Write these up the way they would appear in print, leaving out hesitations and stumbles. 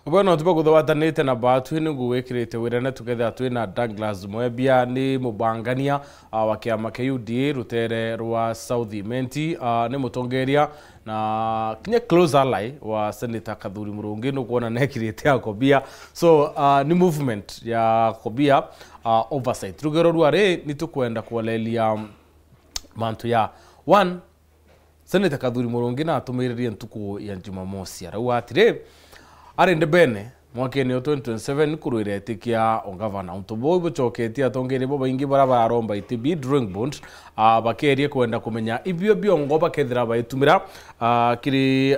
Bueno, tuba guthawatanite na batu ni gwikirite wirene tugetha twina Douglas Mwebia ni mubangania wa kiama kia UDA rutere rwa South Imenti ni mutongeria na kinya close ally wa Senator Kathuri Murungi no kuona nekirite ya Kobia. So ni movement ya Kobia oversight rugero rware ni tukwenda kualelia mantu ya one Senator Kathuri Murungi na atumiririe ntuku ya Jumamosi arauga atire arende bene mwakeni 2027 kuruire etikia ongavana untobo buchoketia tongere bo baingi bara baromba itibi drawing board bakerie kwenda kumenya ibyo byongo bakethira bayitumira kiri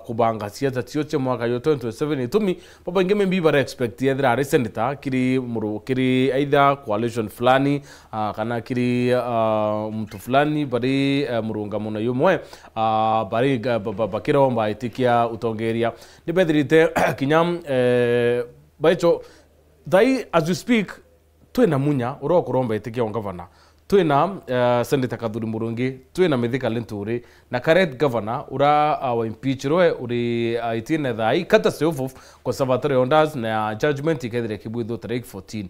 kubanga siasa tioche mwaka 2027 itumi baingi membi bara expect yethira senator kiri muru kiri either coalition fulani kana kiri mtu fulani bari murunga muno yumwe bari bakiromba itikia utongeria nibethirite kinyam baicho dai as you speak twina munya urokuromba itikia ongavana twina Senator Kathuri Murungi twina Mithika Linturi na current governor ura wa impeach roe uri itine thai kata seof conservatory orders na judgment ikethire kibwitho tarehe 14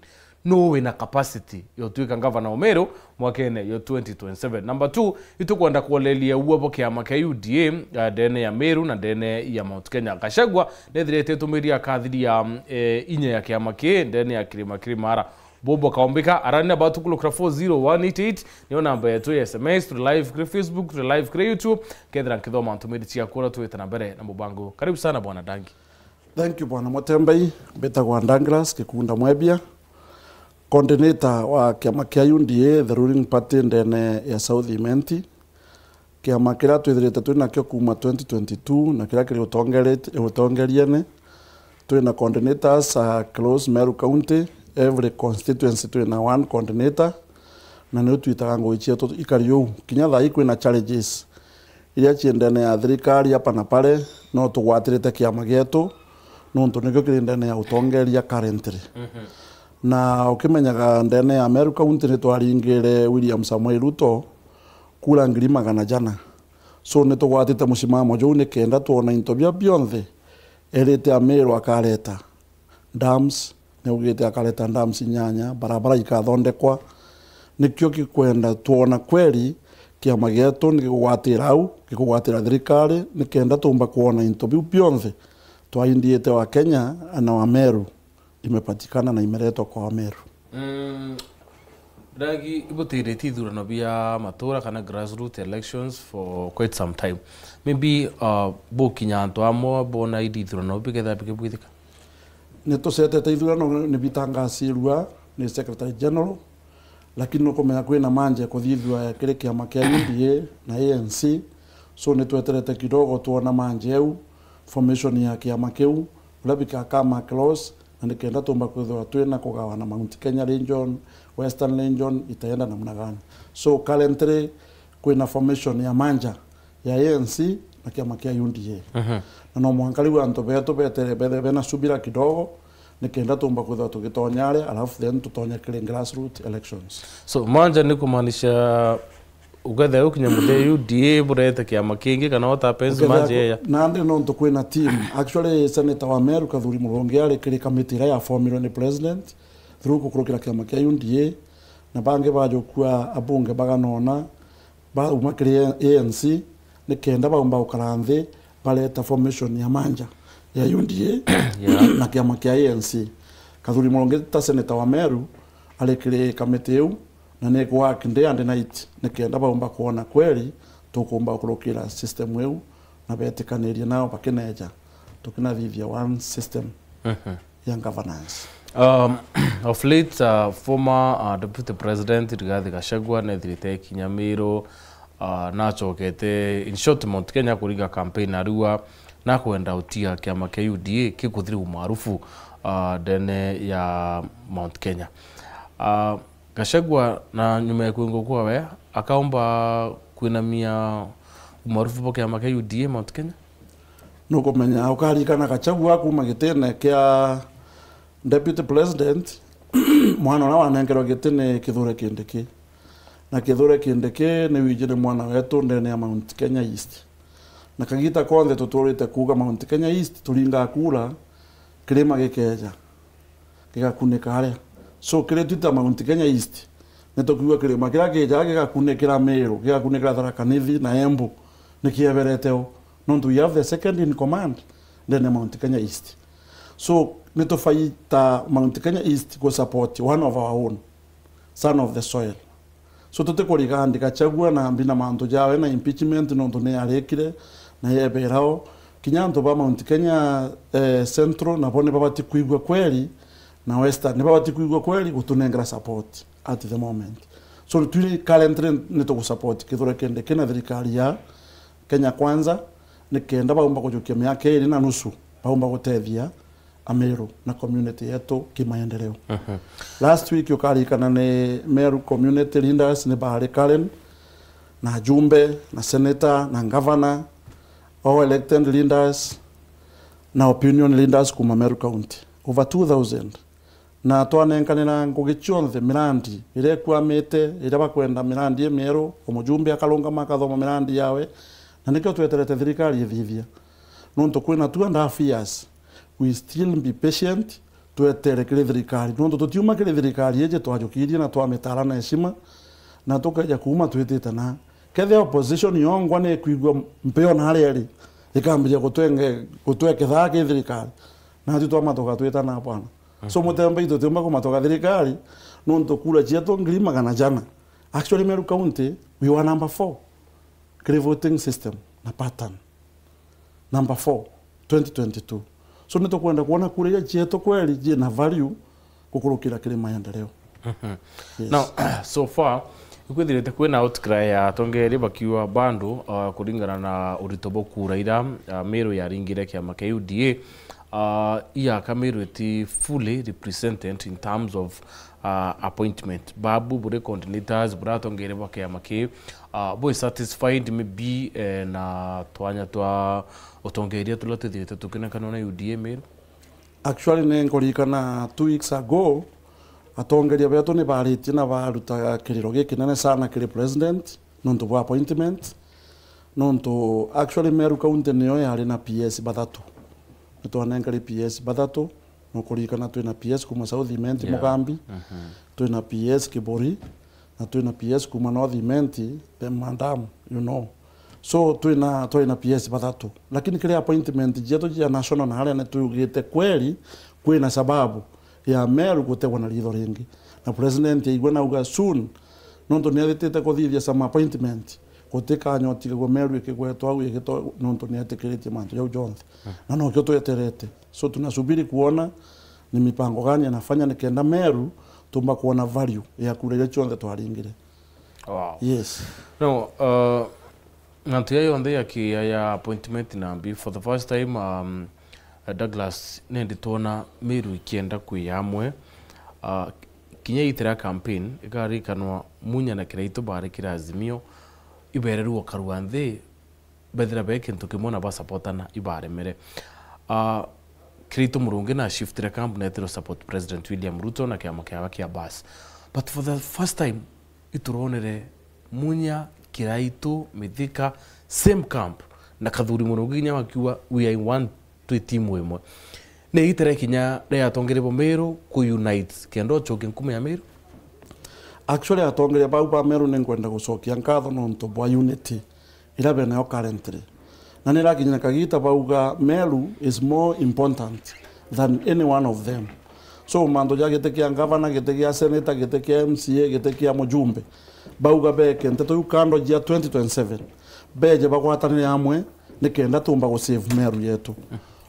no wina capacity yo tuika governor Omero mwakene yo 2027. Number 2 itukwenda kuolelia uobo kiama kia UDA dene ya Meru na dene ya Mount Kenya. Gachagua nethirete tumiria kathiria inye ya kiama kia dene ya Kirimara Bobo kaombika arani about kulukra 40188 niyo namba yetu ya SMS to live kre Facebook to live kre YouTube kedra nkithoma antumiri cia kura tuweta na mbere na mubango. Karibu sana bwana Dangi. Thank you bwana Mutembei betagwa Douglas Kikunda Mwebia coordinator wa kiama kia UDA the ruling party ndene ya South Imenti kiama kira twithirite twina kyo kuma 2022 na kira kiri utongeriene twina coordinators close Meru County every constituency twina one coordinator na ni twitaga ngoichia to ikariu kinya thai kwina challenges iria ciendene ya thirikari hapa na pale no tugwatirite kiama gitu no ntunigyo kirindene ya utongeria currently na ukimenyaga ndene ya Meru County ni twaringire William Samuel Ruto kula ngiri magana jana so ni tugwatite musimamo jo ni kenda tuona intobia bionthe erite Ameru akareta dams ne ugite akareta dams nyanya barabara ikathondekwa nikyo kikwenda tuona kweli kiama gitu ni kugwatira au kigwatira thirikari ni kenda tumba kuona intobia bionthe twaindiete wa Kenya na wa Meru imepatikana na imeletwa kwa Meru. Dagi ibutireti thurano bia matura kana grassroots elections for quite some time. Maybe bo kinyanto amo bona idi thurano bigetha bigibwithika. Ni tusetete ithurano ni bitangasirwa ni Secretary General lakini no komenya kwina manje kuthithwa kire kiama kia UDA na ANC so ni tweterete kidogo tuona manje eu formation ya kiama kiu labika kama close na nikenda tumba kwithwa twina kugawana Mount Kenya region Western region itaenda namna gani so currently kwina formation ya manja ya ANC na kiama kia UDA na no mwankali wa anto beto bena subira kidogo nikenda tumba kwithwa tugitonyare alafu then tutonya kile grassroots elections so manja ni kumaanisha ugathe ukinya muthe UDA burete kiama kingi kana ota penzi manje ya nande no nto kwina team actually Senator wa Meru Kathuri Murungi ari kiri committee ya formula ni president through kukurukira kiama kia UDA na bange bajokua abunge baganona ba umakiri ANC ni kenda baumba ukaranthi baleta formation ya manja ya UDA na kiama kia ANC Kathuri Murungi ta Senator wa Meru ari kiri committee eu na ne work day and night nikenda baumba kuona kweli tukumba kurukira system weu na betikaniria nao bakeneja tukinathithia one system ya governance. Of late former deputy president Rigathi Gachagua nethirite Kinyamiro na chokete in short Mount Kenya kuriga campaign arua na kwenda utia kiama kia UDA kikuthiri umaarufu dene ya Mount Kenya. Gachagua na nyuma ya kuingo kwa we akaomba kuinamia umaarufu poke ya maka UDA Mount Kenya nuko menya ukarikana Gachagua kuma gitene kia deputy president mwana na wanengero gitene Kithure Kindiki na Kithure Kindiki ni wijire mwana wetu ndene ya Mount Kenya East na kagita konthe tuturite kuga Mount Kenya East tulinga kula kirima gikeja gigakunĩka harĩa so kĩrĩa twĩta Mount Kenya East nĩtũkiuga kĩrĩma kĩrĩa kĩja gĩgakunĩkĩra Meru gĩgakunĩkĩra Tharaka Nithi na Embu nĩkĩebereteo nontu we have the second in command then Mount Kenya East so nĩtũbaita Mount Kenya East go support one of our own son of the soil so tũtikũrigandĩka Chagua na mbina mantu jawe na impeachment nontu nĩarĩkire na yeberao kinya antu ba Mount Kenya Central na bone babati kuigwa kweli na Western babati kuigwa kweli gutunengera support at the moment so tuli currently nito support kithore kende kena thirikari ya Kenya Kwanza nikenda baumba kujukia miaka 2 na nusu baumba gutethia Ameru na community yetu kimaendeleo. Last week yukarikana ne Meru community leaders ne Bahari Karen na jumbe na senator na governor all elected leaders na opinion leaders kuma Meru County over 2000 na twanenkanira ngugi chionthe mirandi ire kwamite ire bakwenda mirandi Meru omujumbe akalonga makathoma mirandi yawe na nikyo tweterete thirikari ithithia nonto kwina 2.5 years we still be patient twetere kire thirikari nonto tutiuma kire thirikari eje twajukirie na twametara na heshima na tukaja kuuma twitite na kethe opposition yongwa ne kuigwa mpeo na hareri ikambia gutweke thake thirikari na tu twamatoka twita na bwana so mutembe tutiuma kumatoka thirikari nonto kura cheto ngirima kana jana actually Meru County we were number 4 kire voting system na pattern number 4 2022 so nitokwenda kuona kure cheto kweli je na value kukurukira kire maendeleo. Yes. Now so far ikwithirite kwina outcry ya tongeri bakiwa bandu kuringana na uritobo kura ira Meru yaringire kiama kia UDA iya Meru iti fully represented in terms of appointment babu bure coordinators bura tongeri bakiama kia boy satisfied maybe na twanya twa otongeria tulotethite tukina kanona UDA Meru. Actually nenkorikana 2 weeks ago atongeria beto ne bariti na baruta kiriro gikinene sana kiri president nonto bwa appointment nonto actually Meru County niyo yari na PS bathatu nitwanengari PS bathatu nokorikana twina PS kuma South Imenti Mugambi twina PS Kibori na twina PS kuma North Imenti Pemandam you know so twina PS bathatu lakini kile appointment jeto ya national na hali na tugite kweli kwina sababu ya Meru gutegwa na ritho ringi na president igwe na uga soon nonto ni athitete kuthithia some appointment gutika nyoti go Meru ikigwetwa au igito nonto ni atikirite manto yau jonthe na no kyo tweterete so tunasubiri kuona ni mipango gani anafanya nikenda Meru tumba kuona value ya kurege chonde twaringire. Wow. Yes. No nantu yayo ndhe ya appointment nambi for the first time Douglas nendi tona Meru ikienda kwiyamwe kinya itira campaign ikarikanwa munya na kiraito bare kirazimio ibereru okaruanthe bethira bekintu kimona ba supportana ibare mere Kirito Murungi na shiftire camp na etero support President William Ruto na kiama kia bas but for the first time ituronere munya kiraito mithika same camp na Kathuri Murungi nya wakiwa we are in one to team wemwe ne itere kinya ya tongere Meru ku unite kendo choke nkume ya Meru actually atongere ba Meru nengwenda gucokia nkatho nonto bwa unity ira bena yo currently na nira kinya kagita bauga Meru is more important than any one of them so mando ya getekia governor getekia senator getekia MCA getekia mujumbe bauga beke nteto ukando ya 2027 beje bagwatanire hamwe nikenda tumba go save Meru yetu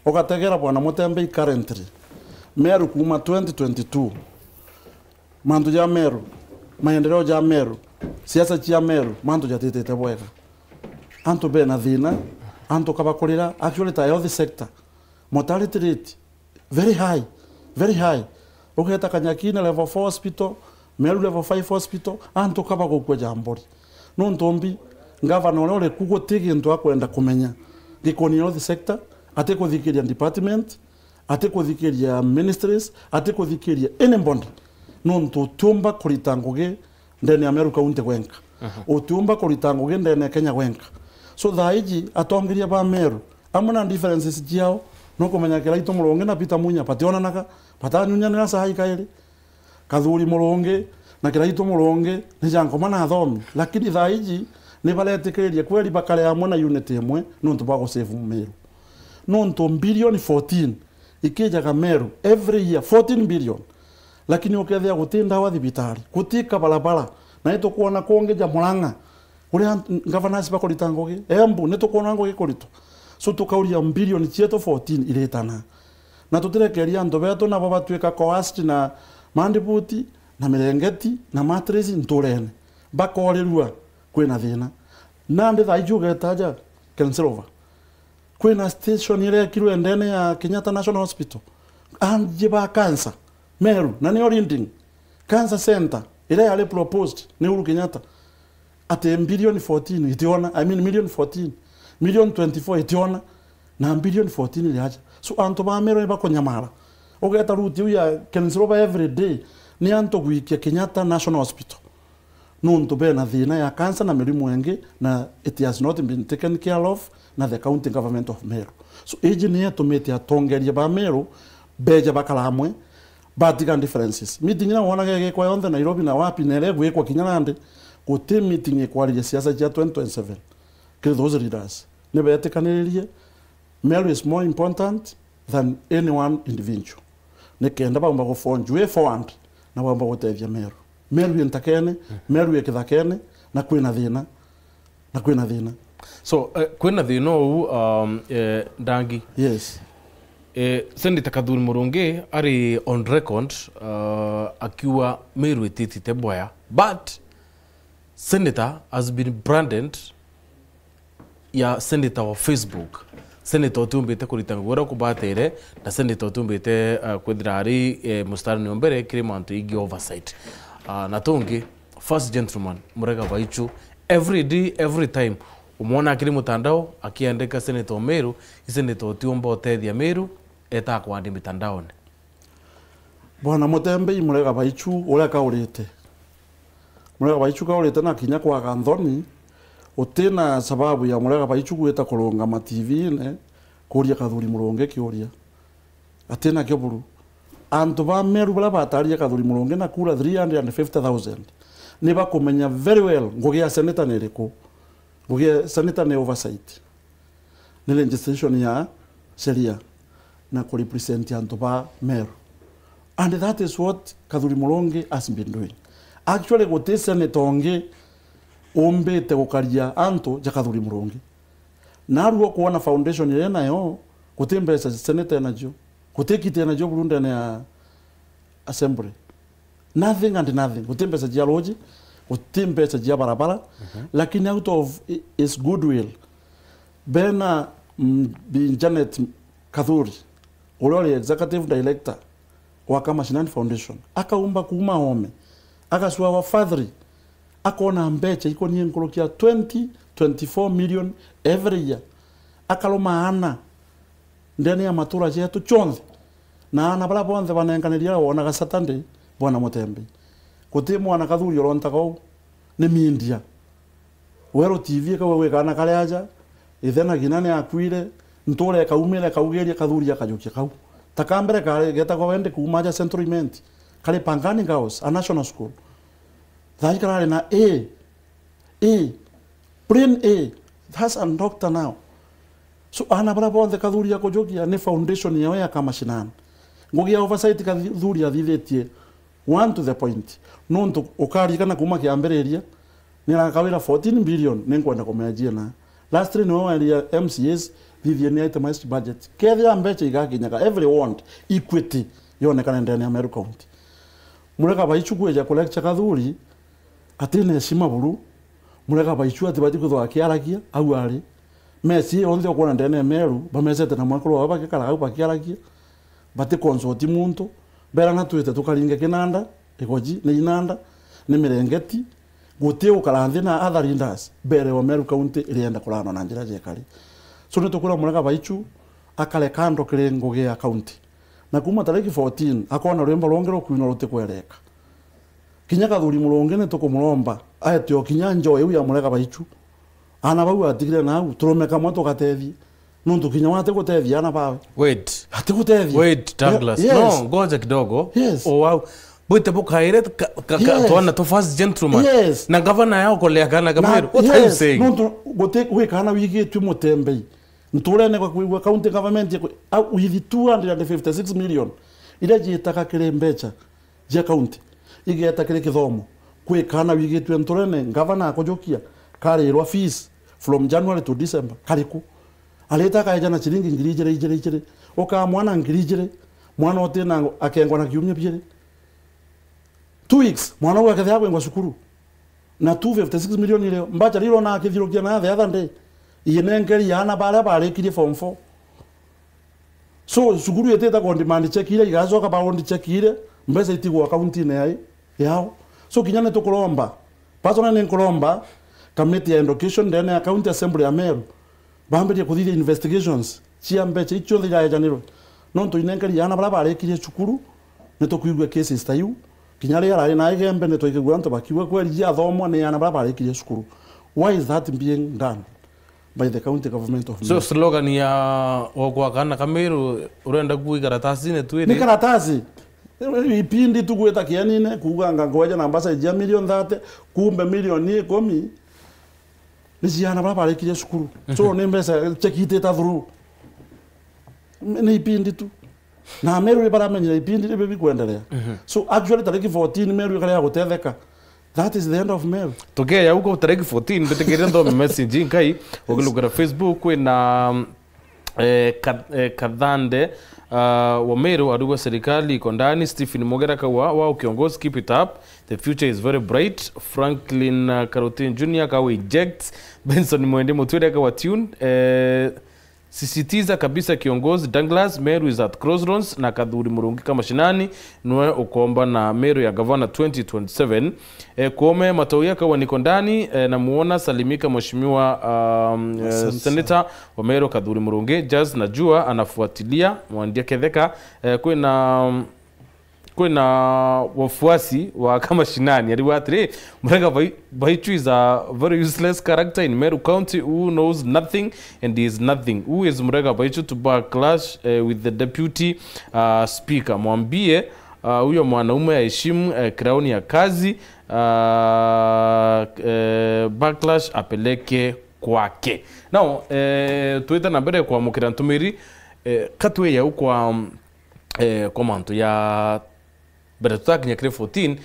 okategera bwana Mutembe currently Meru kuma 2022 mando ya Meru maendeleo ya Meru siasa ya Meru mando ya tete bwega anto be na thina anto kabakorera actually ta health sector mortality rate very high oketa Kanyakina level 4 hospital Meru level 5 hospital anto kabago kwa jambori no ntombi governor ole kugo tigi ndo akwenda kumenya gikoni health sector ate kuthikiria department ate kuthikiria ministries ate kuthikiria any bond no ntutumba kuritanguge ndene ya Meru County gwenka utumba kuritanguge ndene Kenya gwenka so thaiji atongiria ba Meru amuna differences jiao no kumenya Kiraito Mulonge na Peter Munya pationanaga patanyunyanira sahi kairi Kathuri Mulonge na Kiraito Mulonge ni jankoma na thomi lakini thaiji ni baletekereria kweli bakale amwe na unit imwe nontu ba go save Meru nontu billion 14 ikijaga Meru every year 14 billion lakini ukethia gutinda wa thibitari gutika barabara na ito kuona kongeja Murang'a uria governors bakorita Ngugi Embu ni tukuona Ngugi kurito so tukauria billion chieto 14 iretana na tutirekeria andu betu na babatwika coast na Mandibuti na Mirengeti na Matresi nturene bakorirua kwina thina nande thaijuga taja Kensilova kwina station ile kirwe ndene ya Kenyatta National Hospital anje ba cancer Meru na ni orinding cancer center ile yale proposed ni Uhuru Kenyatta ate billion 14 itiona million 14 million 24 itiona na billion 14 iliacha so anto ba Meru ba konyamara ogeta ruti ya Kensilova every day ni anto gwikia Kenyatta National Hospital nuntu bena thina ya cancer na mirimu engi na it has not been taken care of na the county government of Meru so age ni atumete atongeria ba Meru beja bakalamwe batiga differences meeting na wona gege kwa yonde Nairobi na wapi nere gwekwa Kinyarande guti meeting ekwaria siasa ya 2027 ke those leaders ne betekanirie Meru is more important than any one individual ne kenda ba mbago fonjwe forward na ba mbago tethia Meru yentakene Meru yekithakene na kwina thina so kwina thina u Ndangi yes Senator Kathuri Mulonge ari on record akiwa Meru ititite boya but Senator has been branded ya Senator wa Facebook Senator otumbite kurita ngora kubatere na Senator otumbite kwithirari mustari ni ombere kirimantu igi oversight na tongi first gentleman Murega Baichu every day every time umona akiri mutandao akiandika Senator Meru Senator otiomba otethia Meru eta kwandi mitandaoni bwana Mutembe Murega Baichu ura kaurite Murega Baichu kaurite na kinya kwa Ganthoni utena sababu ya Murega Baichu gweta kurunga ma TV ne kuria Kathuri Mulonge kiuria atena kyoburu antu ba Meru bala bataria Kathuri Mulonge na kura 350,000 ni bakumenya very well Ngugi ya senator neriko Ngugi ya senator ne oversight ni legislation ya sheria na ku represent antu ba Meru and that is what Kathuri Mulonge has been doing actually gote senator onge ombete gukaria antu ja Kathuri Mulonge na ruo kuona foundation ile nayo kutembesa senator najo kutekite najo Burundi na assembly nothing and nothing kutembesa jia loji kutembesa jia barabara lakini out of is goodwill bena Janet Kathuri ule executive director wa Kamashinani Foundation akaumba kuma home akaswa wafadhili akona mbeche iko ni nkolokia 24 million every year akaloma ana ndani ya matura yetu chonze na ana bala bonze banenganiria wona ga Saturday bwana Mutembe kuti mwana Kathuri oronta ko ni mindia wero TV ka wewe kana kale aja ithena ginane akwire ntore kaumire kaugeria Kathuri akajukia kau takambere kale geta ko wende kumaja Central Imenti kale Pangani Girls a national school that kale na plain A that's a doctor now so ana bala bonde Kathuri akojokia ni foundation yawe ya Kamashinani Ngugi ya oversight Kathuri athithetie one to the point nonto ukari kana kuma kiambereria ni rakawira 14 billion nenkwenda kumejia na last year no area MCS thithie ni itemized budget kethia mbeche igakinyaga everyone equity yonekana ndani ya Meru County Murega Baichu kweja collecture Kathuri atine heshima buru Murega Baichu atibati kuthwa kiaragia au ari mesi onde okona ndani ya Meru bamesete na mwakoro wa bakikara au bakiaragia bate consult muntu bera na tuite tukaringe kinanda ikoji ni inanda ni Mirengeti gutie ukaranthi na other leaders bere wa Meru County ilienda kulana na njira jekari so nitukura Murega Baichu akale kando kire Ngugi ya county na kuma tariki 14 akona rwembo rongero kwino rute kwereka kinya Kathuri Mulonge ne tukumuromba ayetyo kinya njo eu ya Murega Baichu ana bau atigire na turomeka moto katethi nundu kinya wate gutethia na bawe Wait. ati gutethia Wait, Douglas. Yes. No, ngoja kidogo. Yes. Oh, wow. Bwite bukaire Yes. tuana to first gentleman. Yes. Na governor yao kolea kana Kameru. What are you saying? nundu wikana wigitwe mutembei nturene kwa kuigwa county government with 256 million ira jitaka kire mbecha je county igeta kire kithomo kwikana wigitwe nturene governor akojokia karirwa fees from January to December kariku aleta kaja na chiringi ngiri ijere oka mwana ngiri ijere mwana otena akengwa na kiumye bire 2 weeks mwana wake thako ngwa sukuru na 256 million ile mbacha riro na akithirukia na the other day iyenengeri yana bare kiri form 4 so sukuru yeteta kwa demand check ile igazoka ba on check ile mbesa itigwa account ine yao so kinyane to kulomba pasona ne kulomba committee ya education ndene ya county assembly ya Meru bambe kuthithia investigations chia mbecha icho thira ya janiro no to inengeri yana bare kiri sukuru ne to kuigwa cases tayu kinyare yara na igembe ne to ikigwa nto bakiwa kweli ya thomo ne yana bare kiri sukuru. Why is that being done by the county government of So slogan ya ogwa kana Kameru urenda kui karatasi ne tuire. ni karatasi ipindi tukweta kianine kuganga ngoja na mbasa ya milioni 30 kumbe milioni 10 nisiana baba kile sukuru so ne mbesa chekite ta through ni ipindi tu na Meru bara menye ipindi le bibi kuendelea so actually tariki 14 Meru kale ya gutetheka. That is the end of Meru. Tokea ya huko tariki 14 betegerera ndo message nkai ogilugara Facebook na Kadhande wa Meru aduwa serikali iko ndani. Stephen Mogera kawa wao kiongozi, keep it up, the future is very bright. Franklin Karotin Jr. kawa eject. Benson Mwende Mutwede kawa tune. Sisitiza kabisa kiongozi Douglas, Meru is at crossroads na Kadhuri Murungi kama shinani nwe ukomba na Meru ya governor 2027. Kuome matawia kawa niko ndani na muona salimika mheshimiwa senator wa Meru Kadhuri Murungi. Jazz najua anafuatilia mwandia Ketheka kuna wafuasi wa kama shinani aliwatire Murega Baichu is a very useless character in Meru County who knows nothing and is nothing. Who is Murega Baichu to backlash with the deputy speaker? Mwambie huyo mwanaume aheshimu crown ya kazi, backlash apeleke kwake. Now tuita na mbere kwa mukira ntumiri katwe ya kwa mantu ya but talking ya 14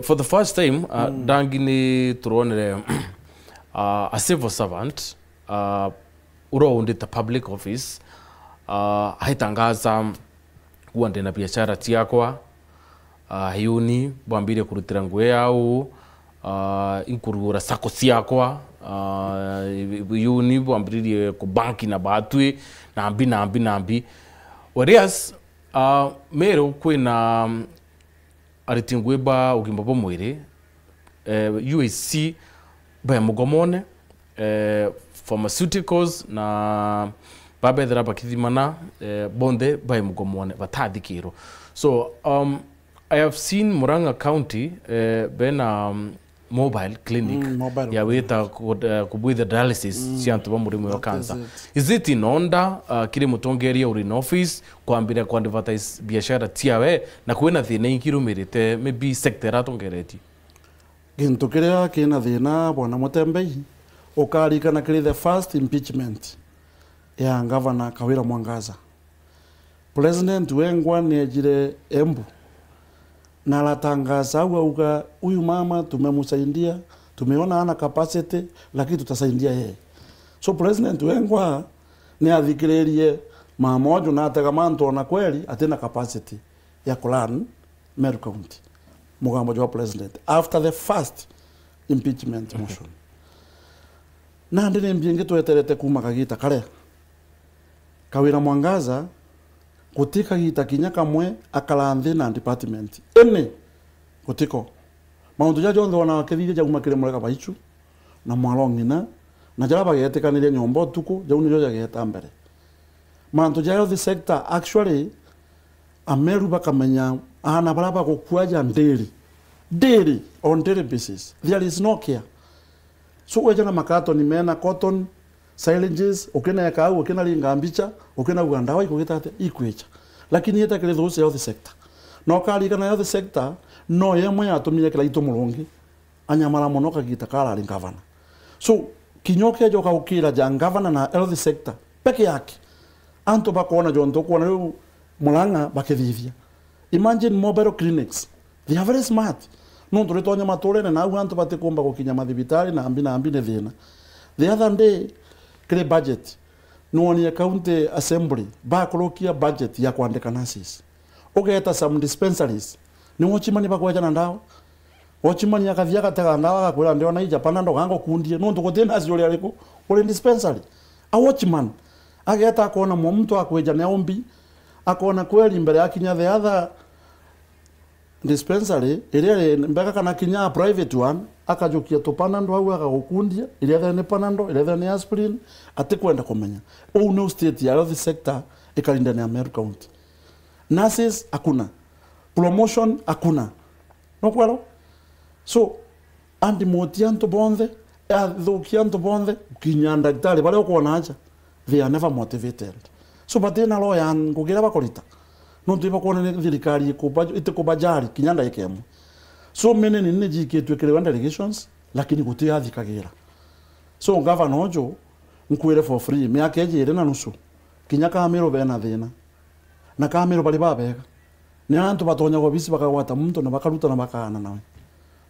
for the first time dangini turonere a civil servant uroundita public office haitangaza uande na biashara tiakwa hiuni bwambire kurutira ngwe yao inkurura sako siakwa hiuni bwambire ku banki na batwe nambi whereas Meru kwina aritingweba ugimba bo mwire UAC ba mugomone pharmaceuticals na babethera bakithimana bonde ba mugomone batadikiro. So I have seen Murang'a County bena mobile clinic ya weta kubwitha dialysis siantu ba murimu wa cancer. Is it in order kire mutongeria uri in office kwambira kwa advertise biashara tiawe na kwena thina ikirumirite maybe sector atongereti gintu kiria kina thina bwana Mutembei ukarikana kiri the first impeachment ya governor Kawira Mwangaza. President wengwa nejire Embu na latangaza uga huyu mama tumemsaidia, tumeona ana capacity lakini tutasaidia yeye. So president wengwa ni adhikirerie mamojo na atagamanto na kweli atena capacity ya kulan Meru County. Mugambo wa president after the first impeachment motion. Na ndine mbienge tweterete kuma kagita kare. Kawira Mwangaza kutika gita kinya kamwe akalanthi na department ene kutiko maundu ja jonthe wana wakithire ja kuma kire Murega Baichu na mwalongina na jara bagetekanire nyombo tuku jau ni jo jageta mbere mantu ja the sector actually Ameru bakamenya ana baraba gukwaja daily on daily basis there is no care so weja na makato ni mena cotton Silenges, ukena kau, ukena linga mbicha, ukena ugandawa ikugitate ikwecha. Lakini yeta kile those health sector. No kali kana health sector no yemwe atumire kila ito mulungi. Anyamara muno kagita kala ali governor. So kinyoke joka ukira ja governor na health sector peke yake. Anto bakona jonto kuona mulanga bakethithia. Imagine mobile clinics. They are very smart. No turetonya matore na anto batekomba gokinya mathibitari na ambi ne thina. The other day kile budget no ni county assembly bakolokia budget ya kuandika nurses. Ogeta some dispensaries. Ni wochimani bakwaja na ndawa. Wochimani yakavia kataka ndawa kwela ndio na ija panando gango kundie no ndokotena azole aliko ole dispensary. A watchman ageta akona mtu akweja na ombi akona kweli mbele yakinya the other dispensary ile mbeka kana kinya private one akajokia to panando au akagukundia ile ne panando ile ne aspirin atikwenda kumenya au no state ya health sector ikalinda na Meru County. Nurses hakuna, promotion hakuna, no kwalo. So andi motianto bonde dhukianto bonde kinyanda daktari bale ko naja, they are never motivated. So batena lo yan kugira bakolita no tuiba kuona ne thirikari itikubajari kinyanda ikemo. So mene ni jiketu ekelewa delegations lakini kutiathi kagira. So governor ojo nkuire for free miaka ejere na nusu kinyaka amero bena thina na kamero bali babega ni antu batonya go bisi bakawata muntu na bakaruta na bakana nawe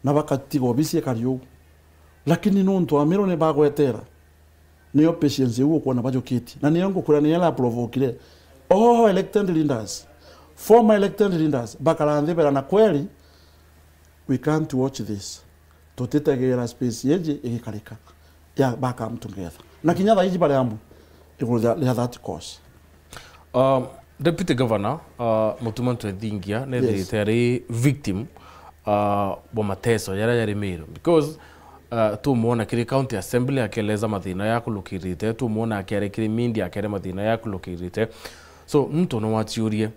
na bakatigo bisi ekariyo lakini nonto amero ne bagwetera niyo patience uko kuona bajo kiti na niyango kula ni yala provokile elected leaders former elected leaders bakalanze bela na kweli we can't watch this totetegera space yeje ikikalika ya baka mtu together na kinyatha iji bale amu ikulia that course. Deputy Governor mutumantu thingia ne thitari victim wa mateso yari Meru because tumuona kiri county assembly akeleza mathina ya kulukirite tumuona akere kiri media akere mathina ya kulukirite so mtu no watiurie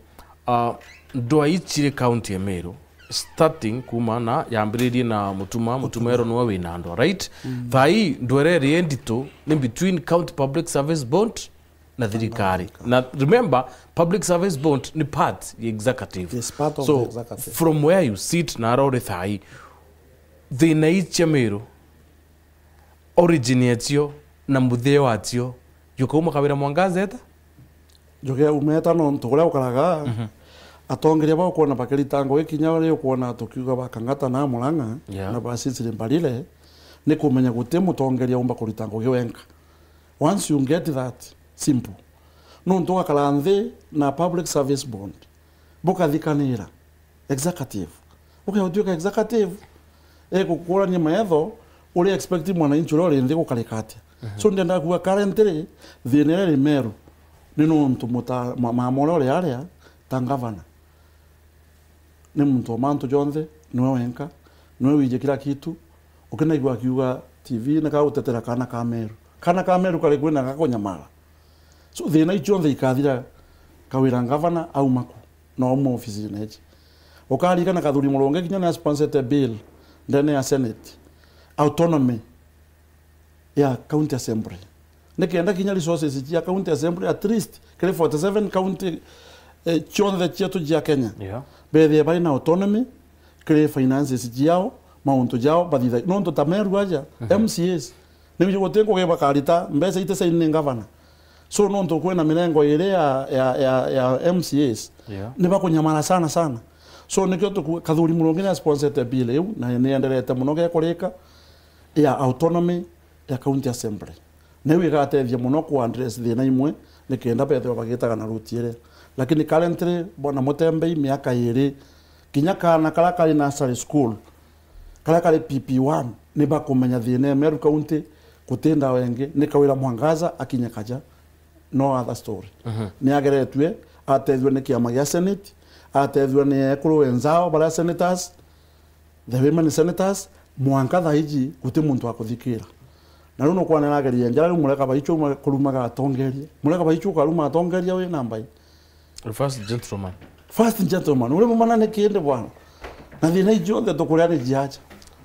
ndo aichire county ya Meru starting kuma na yambiririe na mutumero no wina ndo right thai ndwerere endito in between county public service board na thirikari na remember public service board ni part the executive. Yes, part of so the executive. From where you sit na rore thai the naicha Meru originatio na mutheo atio yuko kabira mwangazeta joge umeta no ntogora ukaraga atongeria ba kuona bakiritango ikinya ri kuona tukiuga bakangata na mulanga na basitsire mbalile ni kumenya gute mutongeria umba kuritango giwenka. Once you get that simple no ntoka kalanze na public service bond boka thikanira executive boka utuka executive kukura ni maetho uri expect mwananchi uri ndi gukarikate so ndenda kuwa currently thinere Meru ni no ntu muta mamoro ri aria tangavana ni muntu mantu jonze niwe wenka niwe wije kila kitu ukena igwa kiuga TV na ka utetera kana ka Meru kale kwena gakonyamara so thina ichonze ikathira kawira governor au mako no mu office neje ukari kana kathuri mulonge kinya na sponsored bill ndene ya senate autonomy ya county assembly nekenda kinya resources ya county assembly at least kile 47 county chonze chetu ya Kenya bethe bali na autonomy kile finances jiao maunto jao baditha no ndo tameru aja MCAs ni yotengo ke bakarita mbese ite sai ni governor so no ndo kwena milengo ile ya MCAs ni bakunyamara sana so nikyo kathuri mulonge na sponsored bill eu na ni endelete muno ge kurika ya autonomy ya county assembly newe gatethia muno ku address thina imwe nikenda bethe bagitaga na rutiere lakini currently bona Mutembei miaka iri kinya kana kala kali nursery school kala kali PP1 ni bakumenya thina Meru County kutenda wenge ni kawira mwangaza akinya kaja no other story ni ageretwe atethwe ni kiama ya senate atethwe ni ekuru wenzao bala senators the women senators mwangaza hiji kuti muntu akuthikira na runo kwa narageria njara mureka baicho kurumaga atongeria mureka baicho karuma atongeria we nambai first gentleman ule mumana ne kiende bwana na thina ijo the tokuria ni jiacha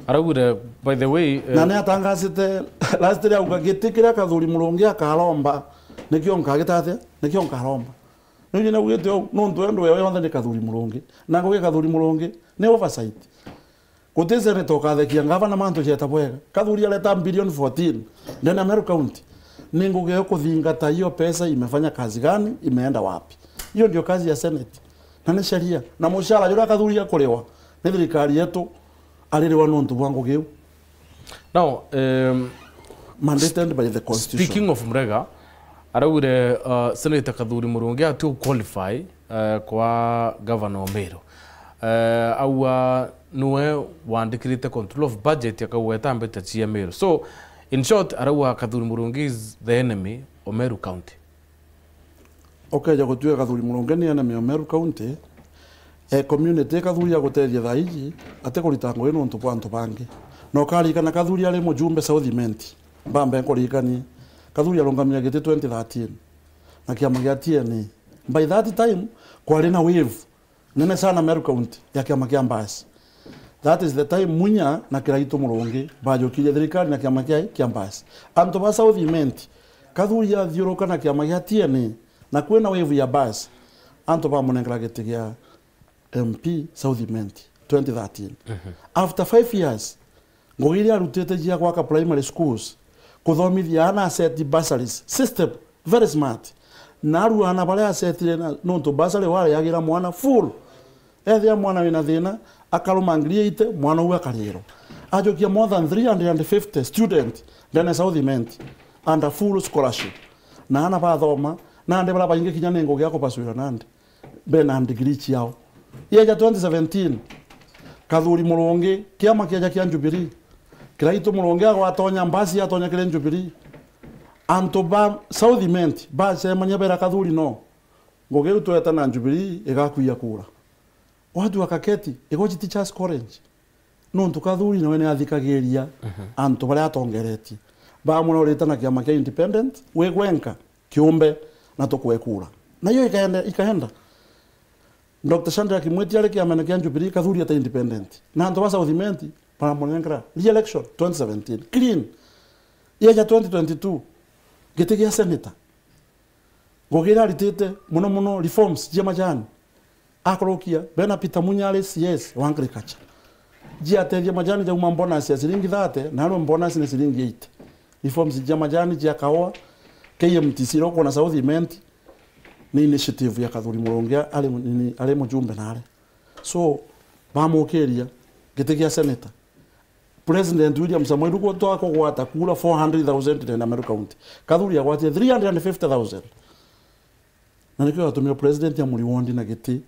Araugire by the way na ne atangazite last year ugagitikira kathuri Murungi akaromba nikio nkagitate nikio nkaromba nyo na ugite no ndo wewe wanda ni kathuri Murungi na ngoge kathuri Murungi ne oversight kutese ne toka the kiangava na manto cheta bwega kathuri aleta bilioni 14 ndani Meru County ninguge kuthingata hiyo pesa imefanya kazi gani imeenda wapi hiyo ndio kazi ya Senate na ni sheria na mushara yura kathuri yakolewa ni thirikari yetu aliriwa nontu bwangu giu. Now mandated by the constitution. Speaking of Murega, araugire Senator Kathuri Murungi atu qualify kwa Governor Meru. Aua nuwe wandikirite control of budget yakaweta ambeta chia Meru. So in short, araua Kathuri Murungi is the enemy of Meru County. Okay, jagotuwe Kathuri Murungi ni enemy of Meru County. Community kathuri ya guteria thaiji ate kuritango ino ntu kwantu bangi no kari kana kathuri ale mujumbe South Imenti mbambe nkorikani kathuri alongamia gete 2013 na kiama gia TNA by that time kwari na wave nene sana Meru County ya kiama kia Mbasi. That is the time Munya na Kiraito Murungi bajokire thirikari na kiama kia Mbasi antu ba South Imenti kathuri ya thiuruka na kiama gia TNA na kwena wave ya Mbasi antu ba munengera gete gia MP South Imenti 2013. After 5 years, ngogiri arutete jia kwa primary schools kuthomithia ana asset bursaries system very smart. Naru ana bale asset no to bursary wale yagira mwana full. Ethia mwana wina thina akarumangirie ite mwana uwe akariro. Ajokia more than 350 students ndene South Imenti under full scholarship. Na ana bathoma na ande bala bainge kinya nengo gyako paswira nande. Bena degree chiao. Yeja 2017 Kathuri Murungi kiama kiaja kia Jubilee Kiraito Murungi agwatonya Mbasi atonya kile Jubilee antoba South Imenti ba semanya bera Kathuri no ngogeu toeta na Jubilee igakuya kura watu wakaketi egoji teachers college no ntukathuri no wene athikagiria anto bare atongereti ba muno retana kiama kia independent we gwenka kiumbe na tokwe kura na hiyo ikaenda Dr. Sandra Kimweti ale kiama kia Jubilee Kathuri ata independent na anto ba South Imenti para monengra re-election 2017 clean yeja 2022 getigia senator gogira ritete muno reforms jema jani akorokia bena Peter Munyale CS wa agriculture jia teria majani ja bonus ya shilingi 30 na ro bonus ni shilingi 8 reforms jema jani jia kaoa KMTC roko na South Imenti ni initiative ya Kathuri Murungi ale mujumbe nale so bamukeria getigia senator President William Samoei Ruto toa ko gwata kula 400,000 in Meru County Kathuri ya gwata 350,000 na nikio atumio president ya Muliwondi na geti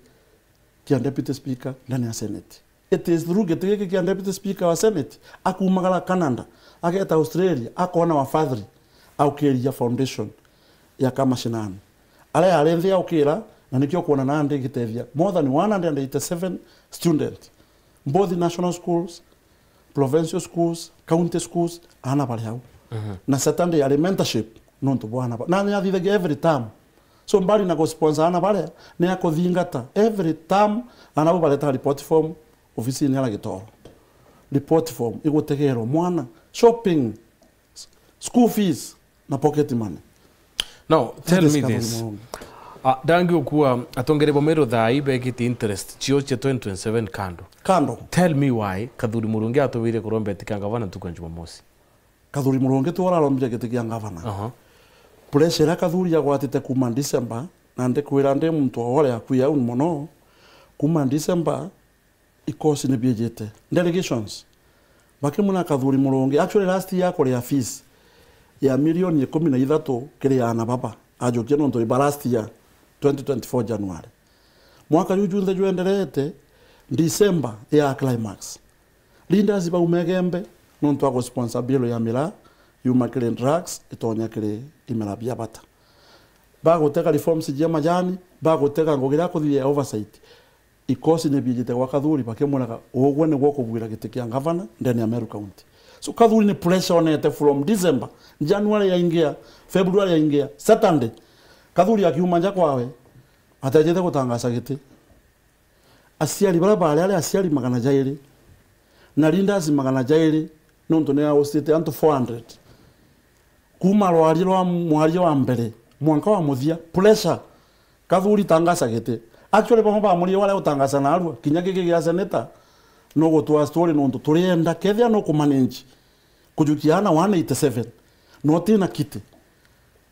kia deputy speaker ndani ya Senate. It is through geti kia deputy speaker wa Senate akumagala Canada aketa Australia akona wafadhili au keria foundation ya kama shinani ale alenthia ukira na nikio kuona na ande gitethia more than 187 students both national schools provincial schools county schools ana pale hao na Saturday ale mentorship no to bwana na ni athithagia every term so mbali na go sponsor ana pale ni akothingata every term ana ubaleta report form ofisi ni ala gitoro report form igutegero mwana shopping school fees na pocket money. Now tell me this dangi okuwa atongerebo Meru thai bekiti interest chio che 2027 kando tell me why Kathuri Murungi atobire kurombe tikanga vana tuko Jumamosi Kathuri Murungi twara rombire gitikianga vana pressure Kathuri ya gwatite kuma December na ndekwira nde muntu ore akuya muno kuma December ikosi ne biejete delegations bakimuna Kathuri Murungi actually last year kore fees ya milioni 13 kile ana baba ajokia no ndo last year 2024 January mwaka yujunthe juenderete December ya climax leaders ba umegembe no ndo ako responsible ya mila yuma kile drugs itonya kile imela bia bata ba guteka reforms jema jani ba guteka ngogira kuthia oversight ikosi ne bijite wa Kathuri bakemuna ogwe ne gwo kubwira gitikia governor ndani ya Meru County so Kathuri ni pressure on it from December January yaingia February yaingia Saturday Kathuri akiuma nja kwawe atajete kutangaza giti asiali barabara ale asiali magana jairi na Lindas magana jairi nonto ne hosted anto 400 kuma rwari rwa mwario wa mbere mwanka wa muthia pressure kathuri tangasa gete actually ba muri wale utangasa na arua kinya giki gya senator no go to story nonto turienda kethia no kumanage kujukiana 187 no tina kiti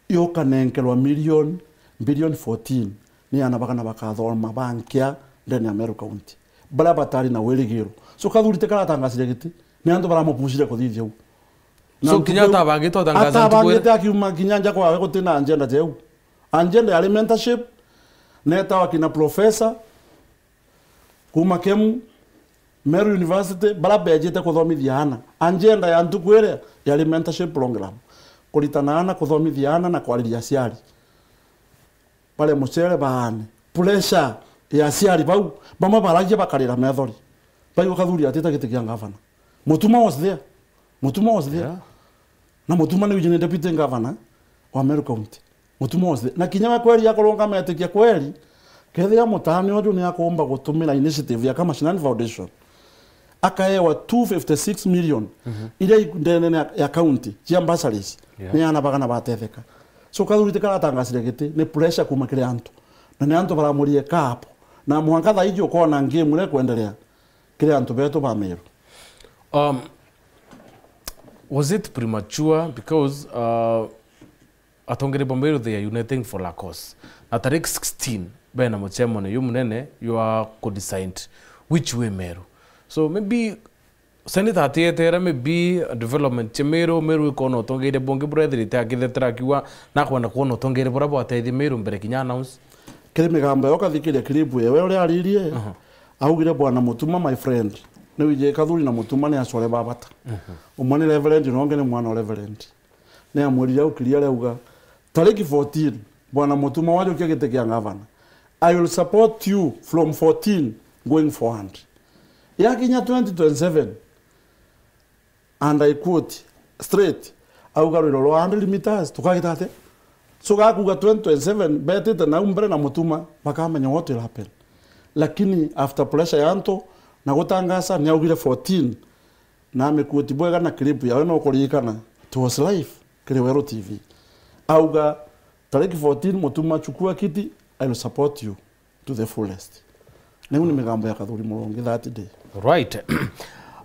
yo kanenkelwa million billion 14 ni anabakana bakathoma bankia ndani ya Meru County bala batari na weligiro so kathuri tekara tangasire giti ni anto bara mupushire kuthithia u so Kenyatta bangito tangaza ntukwere bangito akiuma kinyanja kwa wego tina agenda jeu agenda ya mentorship neta wakina professor kuma kemu Meru University bala bejete kuthomithia ana agenda ya ntukwere ya mentorship program kulitana ana kuthomithia ana na kwariria ciari pale mucere baane pressure ya ciari bau bama baragia bakarira methori bai ukathuri atita giti kia governor Mutuma was there yeah. Na Mutuma ni ujine deputy governor wa Meru County Mutuma was there na kinya kweli yakolonga metekia kweli kethia mutani odu ni akomba gutumira initiative ya kama Shinani Foundation akaewa 256 million ile ndene ya county ya ambassadors ni anabagana batetheka so kathuri tekara tangasire giti ni pressure kuma kile antu na ni antu baramurie kapo na mwanka thaiji ukona ngime le kuendelea kile antu beto ba Meru. Was it premature because atongere Bomberu they are uniting for la cause na tarehe 16 bena mochemo ne yumunene you are co-designed which way Meru so maybe Senator Atietera maybe development chemero Meru ikono tongere bonge brother ite akithetera kiwa na kwenda kuona tongere bora bwa tethi Meru mbere kinya announce kile migambo yokathikire clip yewe uri aririe augire bwana Mutuma my friend ni wije kathuri na Mutuma ni acore babata umani reverend nonge ni mwana reverend ni amwiri au clear leuga tariki 14 bwana Mutuma wajo kigete kia governor I will support you from 14 going forward ya kinya 2027 and I quote straight au gariro lo 100 meters tukagitate so gakuga 2027 betete na umbere na Mutuma bakamenya what will happen lakini after pressure yanto na gutangasa ni augire 14 na amekuti bwega na clip ya no kurikana to was live Kiriwero TV auga tariki 14 Mutuma chukua kiti I will support you to the fullest ni migambo ya kathuri mulongi that day right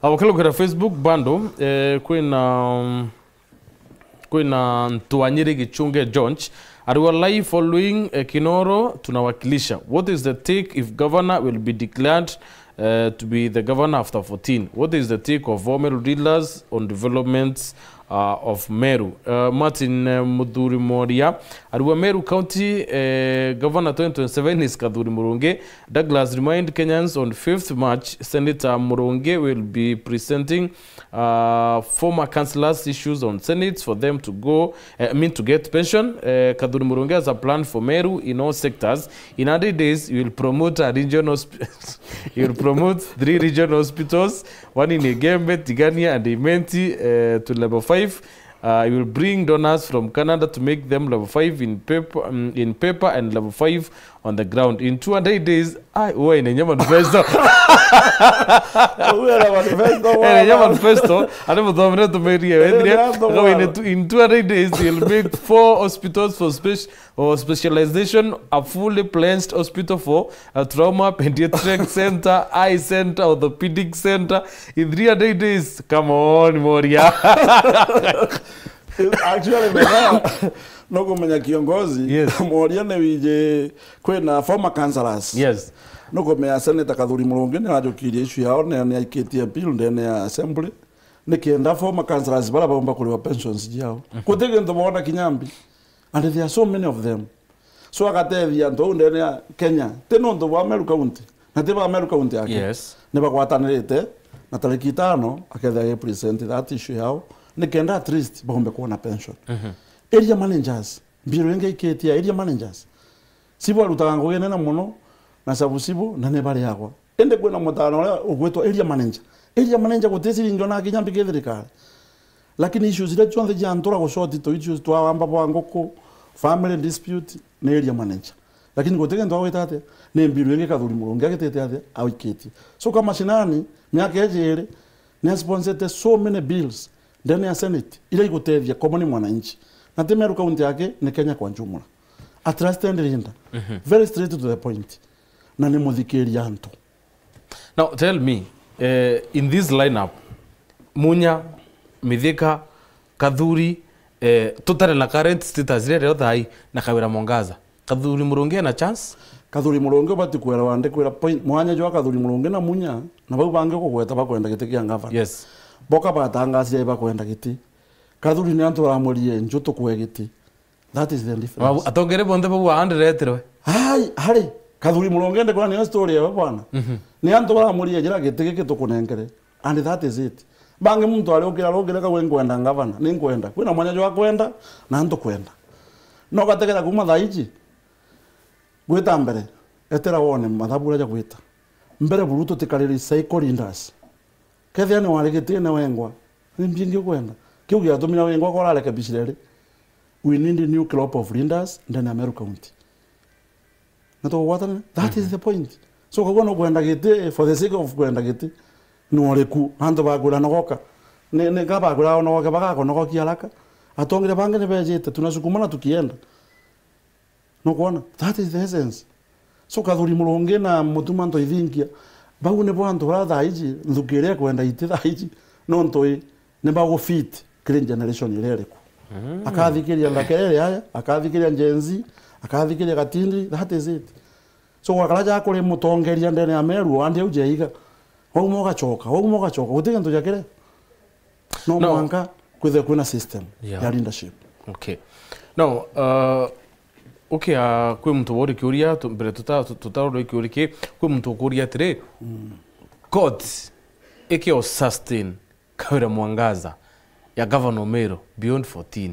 awakelo kwa Facebook bando kwina Ntuanyiri Gichunge George ariwa live following Kinoro tunawakilisha what is the take if governor will be declared to be the governor after 14 what is the take of Meru dealers on developments of Meru Martin Muthuri Moria ariwa Meru County Governor 2027 is Kathuri Murungi. Douglas remind Kenyans on 5th March Senator Murungi will be presenting former councillors issues on senates for them to go to get pension. Kathuri Murungi has a plan for Meru in all sectors. In 100 days he will promote a regional he will promote 3 regional hospitals, one in Igembe, Tigania and Imenti to level 5. I will bring donors from Canada to make them level 5 in paper and level 5 on the ground. In 200 days, I in a manifesto. In 200 days, he'll make 4 hospitals for specialization, a fully cleansed hospital for a trauma, pediatric center, eye center, orthopedic center. In 300 days, come on, Moria. Actually, no kumenya kiongozi yes. Moria ne wije kwena former councillors yes no kumenya Senator Kathuri Murungi ne ajokirie issue yao ne aiketie bill ndene ya assembly ne kienda former councillors bala baomba kuliwa pensions yao kutege ndo mwana Kinyambi and there are so many of them so akatethia ndo ndene ya Kenya teno ndo wa Meru County na teba Meru County yake yes ne bagwatanirite na tariki 5 akethia present that issue yao ne kenda at least baombe kuona pension area managers biro inge iketia area managers sibo alutanga ngene na muno na sabusibo na ne bari yakwa ende kwena mutano ugwetwa area manager gutesi ngona Kinyambi kethirikari lakini issues zile chonde jantora go short to issues to amba bwangoko family dispute na area manager lakini gutege ndo wetate ne biro inge Kathuri Murungi agitete athe awiketi so kama Shinani myaka ejere ni sponsored so many bills ndani ya Senate ile igutethia common mwananchi na Meru county yake ni Kenya kwa jumla a trusted leader very straight to the point na ni muthikiria antu. Now tell me in this lineup Munya, Mithika, Kathuri, tutare na current status rero thai na Kawira Mwangaza. Kathuri Murungi na chance? Kathuri Murungi bati kwera wande kwera point mwanya jwa Kathuri Murungi na Munya na bau bange ko gweta bakwenda giti kia ngavana. Yes. Boka batangacia bakwenda giti. Kathuri ni antu ramurie njuto kwe giti. That is the difference. Atongere bonde bau 100 rewe. Hari Kathuri Murungi ndekora ni story ya bwana. Ni antu ramurie jira giti giki tukunengere. And that is it. Bange muntu ali okira ka wengwenda ngavana ni ngwenda kwina mwanya jwa kwenda na nto kwenda no gategera kuma thaiji gwita mbere etera wone mathabura ja gwita mbere buruto tikariri cycle leaders kethia ni waregetie na wengwa ni mbingi kwenda kiu gia tumira wengwa ko rareke bishirere we need a new crop of leaders ndani ya Meru County na to watana that is the point so kwa no kwenda gite for the sake of kwenda gite nuoreku hanto bagura nogoka ne gabagura nogoka bagako nogoki haraka atongire bange ne bejete tunasukumana tukienda no kuona that is the essence so Kathuri Murungi na mutuma nto ithingia bau ne bwanto ra thaiji nthukire kwenda ite thaiji no ntoi ne bago fit current generation ile ku akathikiria ndakere haya akathikiria njenzi akathikiria gatindi that is it so wakaraja kuri mutongeria ndene ya Meru andi ujeiga Ogumoga choka utike nto jakere no mwanga kwithe kuna system ya leadership. Okay. Now okay kwe mtu wori kiuria mbere tutaro kiurike kwe mtu kuria tire God eke o sustain Kawira Mwangaza ya governor Meru beyond 14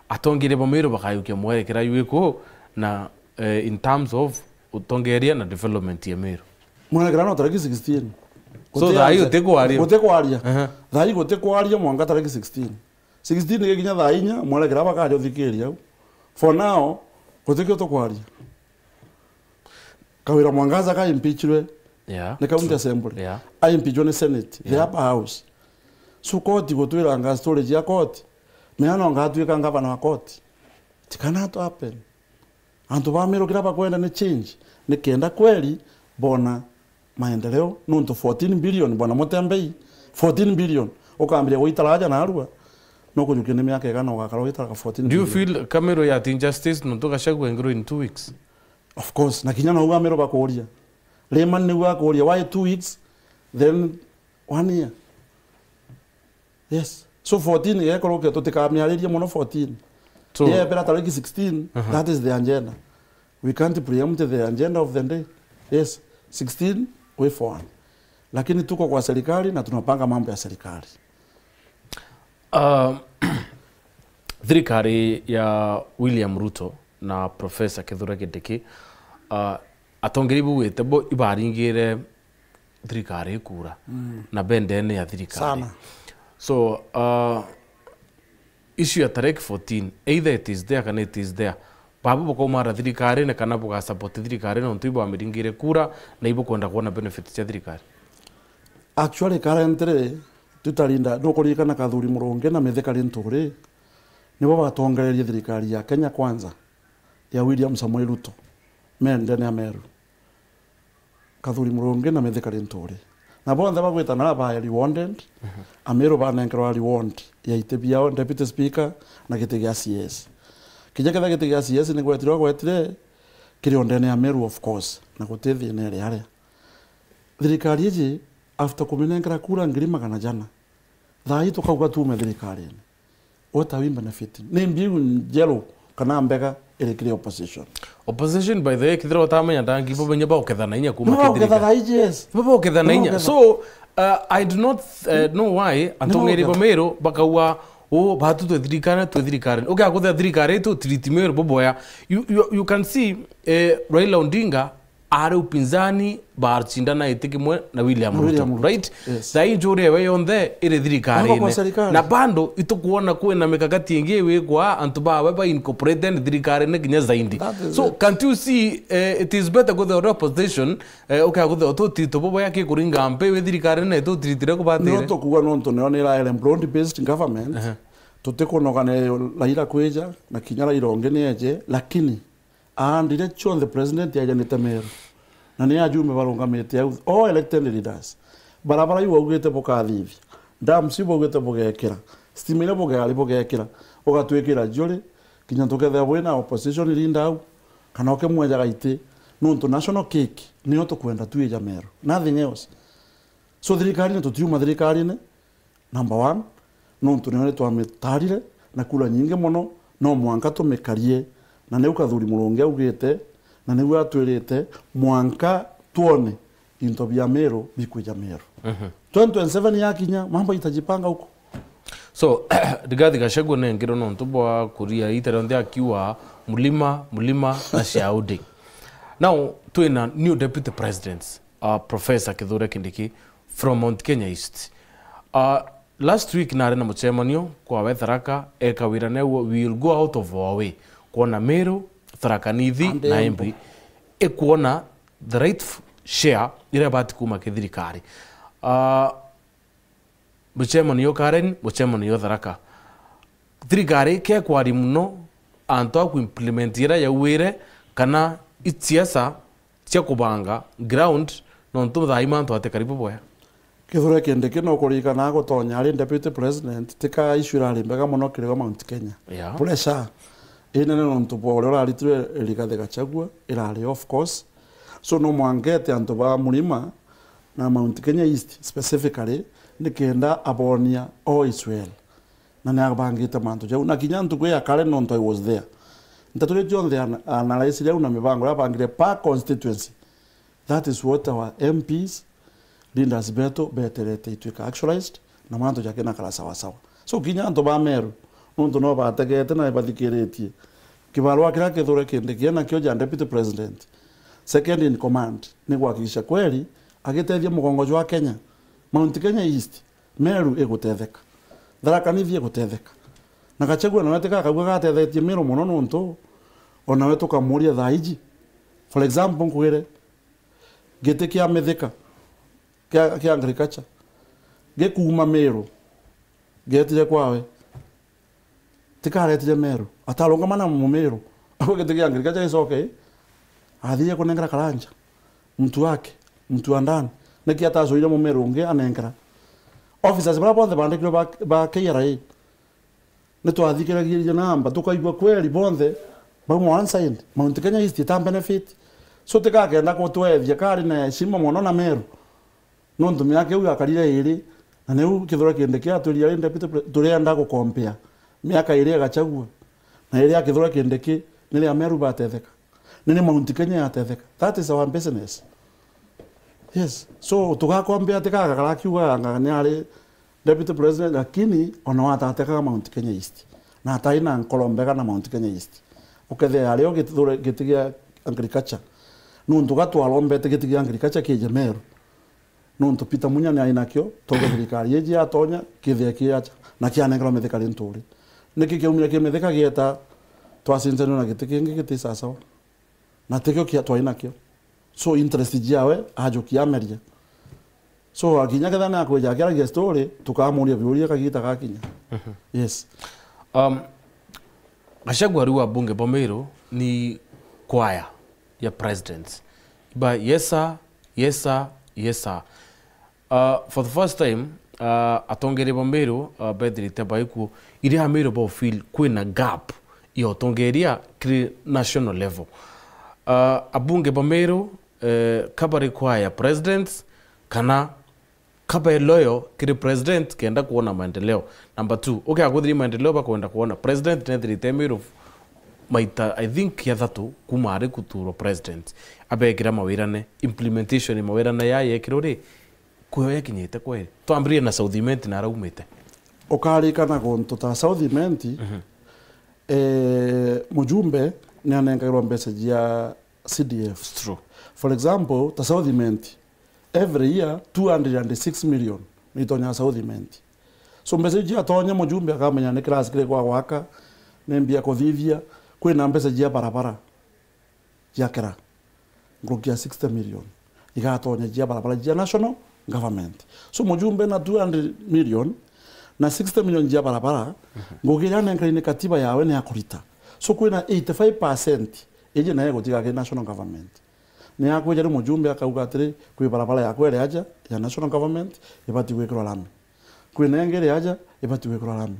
atongire bo Meru bakayukia mwerekera yuko na in terms of utongeria na development ya Meru mwerekera no tariki 16 so thai utekwaria thai gutekwaria mwanga tariki 16 gikinya thainya mwerekera bakaje uthikiria for now gutekio tokwaria Kawira Mwangaza ka impeachwe ne county assembly I impeachwe ne senate the upper house so court gutwira nga storage ya court meano ngatwika ngavana wa court tikana to happen antu ba Meru kira bakwenda ne change ne kenda kweli bona maendeleo nunto 14 billion bwana Mutembei 14 billion okambiria guitaraja na arua no kujuke ne miaka igana ugakara guitara 14 billion. Do you feel Kamero ya injustice nunto gashagwe ngiro in 2 weeks? Of course na kinyana uga Meru bakuria Leman ni uga kuria why 2 weeks then 1 year. Yes so 14 yekoroke tutikamiariria muno 14 so yeah bera tariki 16 that is the agenda we can't preempt the agenda of the day. Yes 16 way forward. Lakini tuko kwa serikali na tunapanga mambo ya serikali. Thirikari ya William Ruto na Professor Kithure Kindiki atongeri buwete bo ibaringire thirikari kura na bendene ya thirikari sana. So issue ya tariki 14 either it is there kana it is there babu boko mara thirikari ne kana buga support thirikari na ntuibo amiringire kura na ibo kwenda kuona benefits ya thirikari. Actually currently tutarinda ndokurikana Kathuri Murungi na Mithika Nturi nibo batongereria thirikari ya Kenya Kwanza ya William Samoei Ruto mendene ya Meru. Kathuri Murungi na Mithika Nturi na bonde bagwita na ba rewarded Ameru banenkero reward ya itebia deputy speaker na giti gya CS kija ketha giti gya CS ni gwetirwa gwetire kirio ndene ya Meru of course na gutethi ne yale thirikari iji after kuminengera kura ngirima kana jana thai tukauga tume thirikari ni what are we benefiting ni mbiu jero kana mbega ile opposition by the way kithira utamenya ndangi bo benya ba ukethana inya kuma kithirika yes bo ukethana inya so I do not know why antongeri bo Meru bakawa o batu to thirikari okay akutha thirikari to treat Meru boboya you can see Raila Odinga are upinzani barchindana itikimwe na William Ruto, right? Yes. Sai njuri ewe yonthe iri thirikari na bando itukuona kwina mikakati ingi wikwa antu bawe ba incorporated thirikari ne kinya zaindi. So can't you see it is better go the opposition okay go the authority to bobo yake kuringa mpe we thirikari ne to tritire ko batire. No to kuga no to ne ira employee based government. Tutekonogane Raila kweja na kinyara ironge neje lakini andire chon the president ya janete Meru na ni ajume barungamite all elected leaders barabara yu ugete bokathithia dam si bogete bogekera stimile bogali bogekera ugatwekera jole kinya tokethe bwena opposition linda au kana oke mweja gaite no national cake ni oto kwenda tuija Meru nothing else. So thirikari ne tutiuma thirikari ne number 1 no tunene twametarire na kula nyinge muno no mwanka tumekarie na neu kathuri mulungu augite na neu atwirite mwanka tuone into bya Meru bikuja Meru 2027 yakinya mambo itajipanga huko. So Rigathi Gachagua ne ngiro no ntubwa kuria itero ndia kiwa mulima na shaudi. Now twina new deputy presidents Professor Kithure Kindiki from Mount Kenya East. Last week na arena muchemanio kwa we Tharaka ekawira ne we will go out of our way kuona Meru Tharaka Nithi na Embu ekuona the right share ire bati kuma kithirikari muchemanio Karen muchemanio Tharaka thirikari ke kwari muno anto ku implement ira ya wire kana itiasa cia kubanga ground no ntutha imanto ate karibu boya. Kithure Kindiki no kurikana gutonya ari deputy president tika issue ari mbega muno kirigo Mount Kenya. Pressure ine no ntupo ore ari tire Rigathi Gachagua irari of course. So no mwangete anto ba mulima na Mount Kenya East specifically nikenda abonia o Israel. Na ne abangita manto jau na kinyantu kwe akare no nto I was there. Ntatule John there analyze leo na mibango abangire pa constituency. That is what our MPs Lindas Beto beterete itwika actualized na manto jake na kala sawa sawa. So kinyanto ba Meru nuntu no bategete na bathikiritie kibarua kira Kithure Kindiki na kio ja deputy president second in command ni gwakisha kweli agitethia mugongojo wa Kenya Mount Kenya East Meru egutetheka Tharaka Nithi egutetheka na Gachagua na weteka kagwa gatethetie Meru muno nuntu ona wetu kamuria thaiji for example ngwire gite kia metheka kia agriculture gekuma Meru getire kwawe tikaretire Meru atalonga mana mu Meru ako gite kia agriculture is okay athie kunengera karanja mtu wake mtu andani neki atazoire mu Meru nge anengera officers bara bonthe bandikiro ba KRA ne twathikiragiria namba tukaigwa kweli bonthe ba one side Mount Kenya East ta benefit so tikagenda kutwethia kari na heshima muno na Meru no ndumi yake uyu akarire iri na neu Kithure Kindiki aturia inde turienda go compare miaka iri Gachagua na iri Kithure Kindiki nili Meru batetheka nini Mount Kenya yatetheka. That is our business. Yes, so tugakombea tikaga karakiuga ngani ari deputy president lakini ona watateka Mount Kenya East na ataina nkolombeka na Mount Kenya East ukethe ario gitigia agriculture nuntu gatwalombe gitigia agriculture kije Meru nuntu Peter Munyani ainakio togo thirikari yeji atonya kithia kiacha na kianengera methekari nturi niki kiumira kimetheka gieta twasinzano na gitikingi gitisa sawa na tekio kia twainakio so interest jawe ajo kiameria so akinya kadha na kweja kira story tukamuria biuria kagita gakinya. Yes. Gachagua riwa bunge Meru ni choir ya presidents but yes sir for the first time atongere Meru bedrite baiku iri Meru bo feel kwina gap iyo tongeria kri national level abunge Meru kabari choir presidents kana kabe loyo kiri president kenda kuona maendeleo. Number 2 okay aguthiri maendeleo ba kwenda kuona president nethrite Meru maita I think ya thatu kuma ari kuturo president abekira mawirane implementation mawirane ya yekirori kuyo kinyite kweli twambirie na Southiment na raumite ukarikana gonto ta Southiment mujumbe ni anengirwa message ya CDF. True. For example, ta South Imenti, every year 206 million nitonya South Imenti. So mbese jia tonya mujumbe akamenya ni class kile kwa waka nembia kuthithia kwina mbese jia barabara jia kera ngukia 60 million igatonya jia barabara jia national government. So mujumbe na 200 million na 60 million jia barabara ngukia nengani katiba yawe ni akurita. So kwina 85% eje naye gutiga ke national government. Ni akweja ri mujumbe akauga atiri kwi barabara ya kwere aja ya national government ibati gwekirwa lami. Kwina engere aja ibati gwekirwa lami.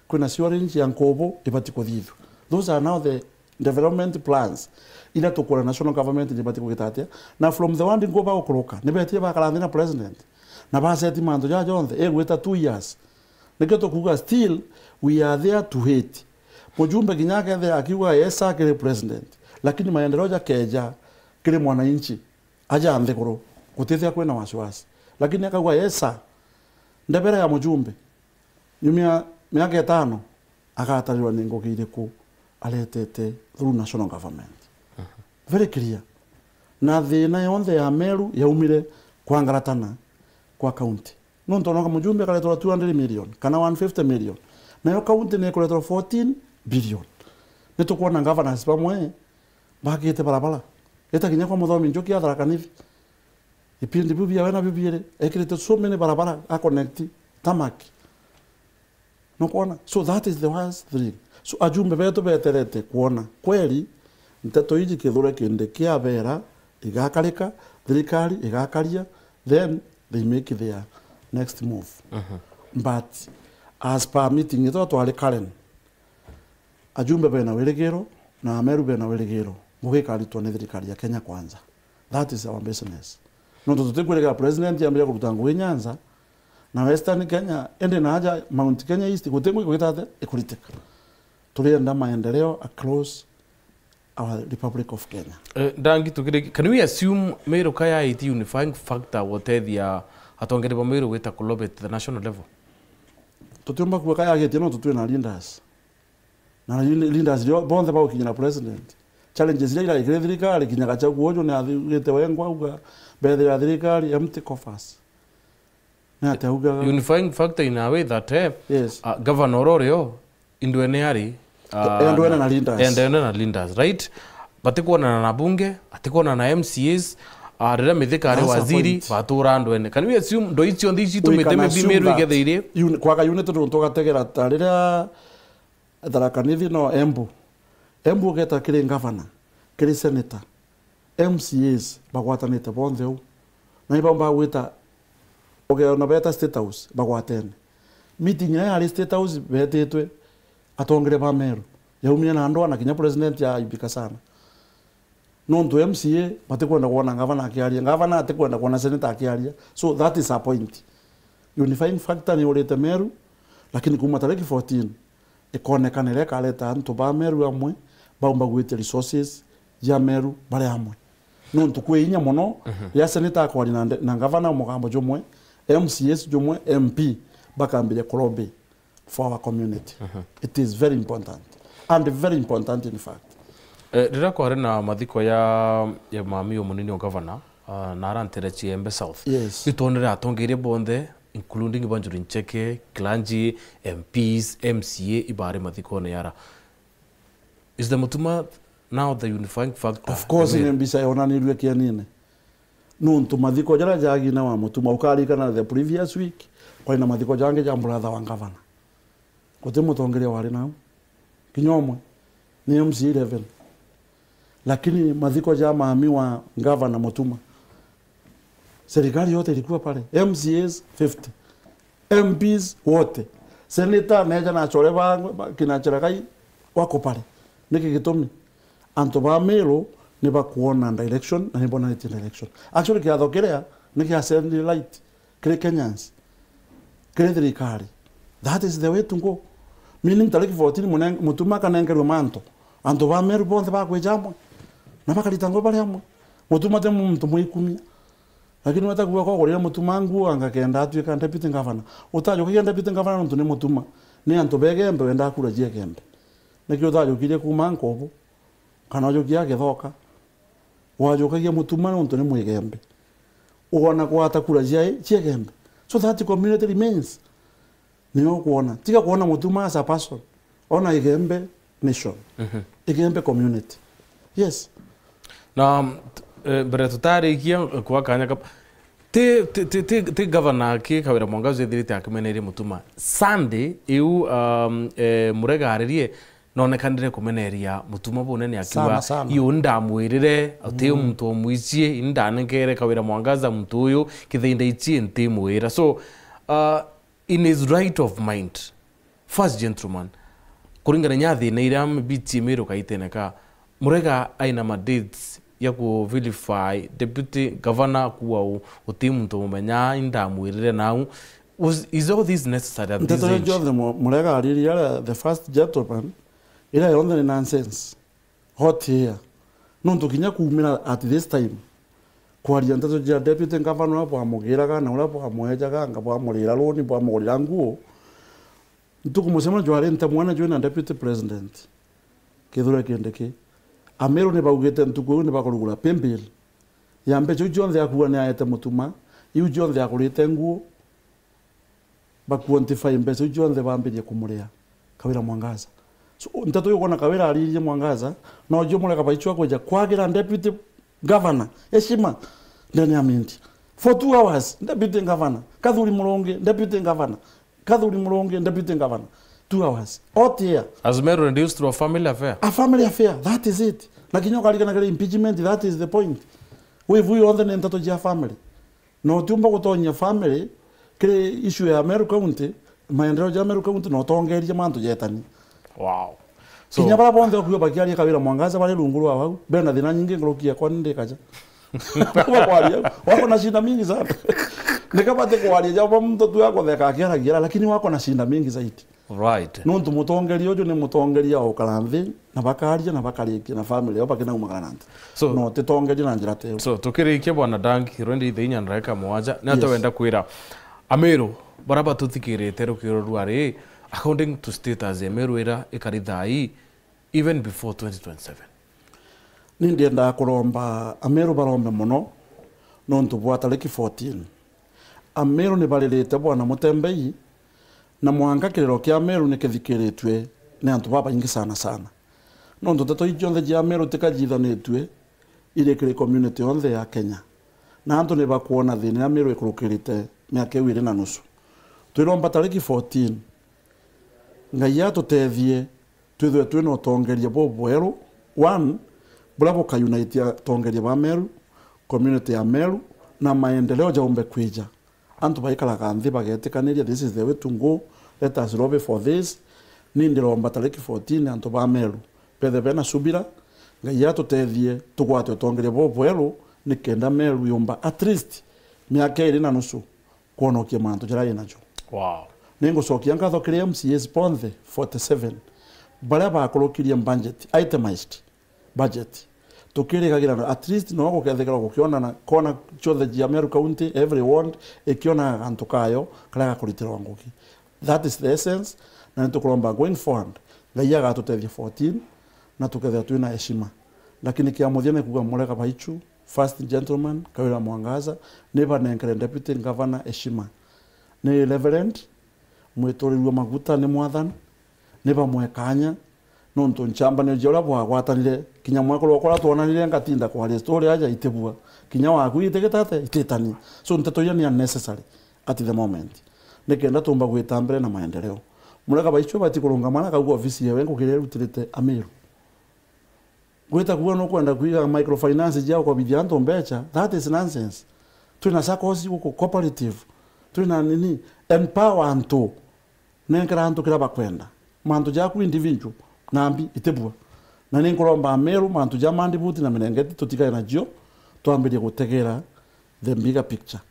Kwina sewerage ya Nkobo ibati kuthithwa. Those are now the development plans ila tukora national government ibati kugitatia na from the one Nkobo okuruka nibetie bakarathina president na baseti mando ja jonthe egweta 2 years nikyo tukuga still we are there to hate. Mujumbe kinyake the akiwa yesa kile president lakini maendeleo ya keja kile mwananchi aja andhikuru kutithia kwena wasiwasi lakini akagwa yesa ndebera ya mujumbe nyumia miaka 5 akatariwa ningo kiriku aletete through national government very clear na thina yonthe ya Meru yaumire kwa ngaratana kwa county no ntonoka mujumbe akaletwa 200 million kana 150 million na yo county ne kuletwa 14 billion nitukuona governors pamwe bakite barabara eta kinya kwa muthomi njoki Tharaka Nithi ipindi bibia wena bibire ekirite so many barabara a connect tamaki no kuona. So that is the worst thing. So ajumbe beto beterete kuona kweli nteto hiji kithure kinde kia vera igakarika thirikari igakaria then they make their next move. But as per meeting ito twali Karen ajumbe bena weregero na Ameru bena weregero mugikaritwo ni thirikari ya Kenya Kwanza. That is our business. No tutukwirega president yambia kurutangu Nyanza na Western Kenya ende na haja Mount Kenya East gutengwe kugitate ikuritika. Tulienda maendeleo across our Republic of Kenya. Dangi tukire, can we assume Meru kaya iti unifying factor wotethia atongere ba Meru weta kulobe at the national level? Tutumba kwa kaya geti no tutwe na leaders. Na leaders bonde ba ukinyana president. Challenges ila ikire thirikari kinyaga cha kuojo na athigite wengwa uga bethe ya thirikari empty coffers. Na tauga Unifying factor in a way that yes. Governor Oreo indweneari na leaders right, batikuona na bunge atikuona na MCAs rira mithika ari waziri batura ndwene. Can we assume ndo icio ndici tumiteme bimeru igetheire kwaga unit tugategera tarira Tharaka Nithi no Embu geta kiri governor kiri senator MCAs bagwatanite bonthe u na ibamba gwita na beta state house bagwatene meeting ya ari state house betetwe atongere ba Meru yaumia na ndo na kinya president ya ibika sana no ndo MCA batikwenda kuona governor akiaria governor atikwenda kuona senator akiaria. So that is a point. Unifying factor ni urete Meru lakini kuma tariki 14 ikonekanire kaleta antu ba Meru amwe baumba gwite resources ya Meru bare amwe no tukwe inya muno ya senator akwari na governor mugambo jomwe MCS jomwe MP bakambire kurobe for our community. It is very important and very important in fact. Rira kwa na mathiko ya mami munini o governor na arantere Chiembe South. Yes. Itonera atongere bonde including Banjuri Ncheke, Klanji, MPs, MCA ibare mathiko ne yara. Is the Mutuma now the unifying factor? Of course in mbisa yona nirwe kia nine. No mathiko jara jagi na wa Mutuma ukarika na the previous week kwa ina mathiko jange ja brother wa governor. Kote mutongere wali nao kinyomwe ni MC11 lakini mathiko ja mami wa governor Mutuma serikali yote ilikuwa pale MCAs 50 MPs wote senator meja na chore ba kinachira kai wako pale niki gitumi anto ba Meru ni ba kuona direction na ni bona direction actually kia thokerea niki ascend light kire Kenyans kire thirikari. That is the way to go. Meaning tariki 14 Mutuma kanengerwa manto anto ba Meru bonde ba kwejamwe na bakalitango bale amwe Mutuma te muntu muikumia lakini watakuwa kwa gorira Mutuma ngu angakenda atwika deputy governor utajo kigenda deputy governor ntune Mutuma ni anto begembe wenda kura je gembe nikyo utajo kije kuma Nkobo kana jo kia gethoka wajokagia mutuma nontu ni mwigembe uona kwata kura cia gembe so that community remains niyo kuona tiga kuona mutuma as a person ona igembe nation igembe community yes na mbere tutarikia kwa kanya kap te governor ki Kawira Mwangaza thirite akimenerie mutuma Sunday iu murega aririe nonekanire kumeneria mutuma bunene akiwa iyo ndamwirire ate muntu omwicie indanengere Kawira Mwangaza muntu uyu kithinda ichi ntimwira so in his right of mind first gentleman kuringana nyathi ne iram biti mero kaiteneka murega aina dates ya ku vilify deputy governor kuwa utimu muntu mumenya indamwirire now is all this necessary at this age murega ariria the first gentleman ila yonde ni nonsense hot here nontu kinya kumira at this time kwaria ntato ja deputy governor bwa mugiraga na ura bwa mwejaga nga bwa murira roni bwa murira nguo ntuku musema jware ntamwana jwena deputy president kithura kindeke Ameru ne baugete ntuku ne bakorugura pembel yambe cyo jonde akuwa ne ayete mutuma iu jonde akurite nguo bakuantify mbeso jonde bambirie kumurea Kawira Mwangaza so ntato yokona Kawira aririe Mwangaza no jo mureka baichwa koja kwagira deputy governor heshima ndani ya minti for 2 hours deputy governor Kathuri Muronge deputy governor Kathuri Muronge deputy governor 2 hours out here as Meru reduced to a family affair that is it na kinyo kalikana kale impeachment that is the point we on the nentato ja family no tumba kutonya family kile issue ya Meru County maendeleo ya Meru County no tongeria mantu jetani wow so kinya bara bonde okuyo bakiaria Kawira Mwangaza bale lunguru wao bena thina nyingi ngorokia kwa ninde kaja kwa kwaria wako na shida mingi sana nikapate kwaria japo mtu tu yako theka akiara lakini wako na shida mingi zaidi right nontu mutongeria uju ni mutongeria o karanthi na bakaria na bakarikia na family opa kina umagarante so no titongeria na njira teo so tukirikia bwana Dangi rwendi ithinya ndareka mwaja na twenda kwira Ameru baraba tuthikirite rukiro rwari according to status Ameru era ikarithai even before 2027 nindienda kuromba Ameru barombe muno nontu bwa tariki 14 Ameru ni baririte bwana Mutembei na mwanga kirero kia Ameru ni kithikiritwe ni antu baba ingi sana nontu tato ijonthe ja Ameru tikajithanitwe ile kire community onthe ya Kenya na antu ni bakuona thini Ameru ikurukirite miaka 2 na nusu twiromba tariki 14 ngai atutethie twithwe twina utongeria bobweru 1 bravo ka unite tongeria ba Ameru community ya Ameru na maendeleo jaumbe kwija antu baikaraga nthi bagetikaniria this is the way to go let us lobby for this nindiromba tariki 14 antu ba Ameru pethe bena subira ngai atutethie tugwate utongeria bobweru nikenda Ameru yumba at least miaka 2 na nusu kuonokia mantu jara nacho wow ningucokia ngatho kiria MCAs ponthe 47 baria bakurukirie budget itemized budget tukirigagira at least no gukethekera gukiona na kona chothe ji Ameru County every ward ikiona antu kayo kala kuritirwa nguki that is the essence na nitukuromba going forward ngaiya gatutethia 14 na tukethia twina heshima lakini kia muthia kuga mureka baichu first gentleman Kawira Mwangaza neba nenkere deputy governor heshima ni reverend mwitorirwa maguta ni mwathani neba mwekanya nontu nchamba ni jora bwa gwatanire kinya mwako rokora tuonanire ngatinda kwa le story aja itebua kinya waku itegetate itetani so ntatoya ni unnecessary at the moment nikenda tumba gwitambere na maendeleo mureka baicho bati kurungamana kaguo ofisi yewe ngukire rutirite Ameru gwita kuwa no kwenda kuiga microfinance jao kwa bidianto mbecha that is nonsense tuna sakosi huko cooperative tuna nini empower antu nenkara antu kira bakwenda mantu jaku individual nambi itebua na ninkuromba Ameru mantu ja mandibuti na menengeti tutikae na jio tuambirie gutegera the bigger picture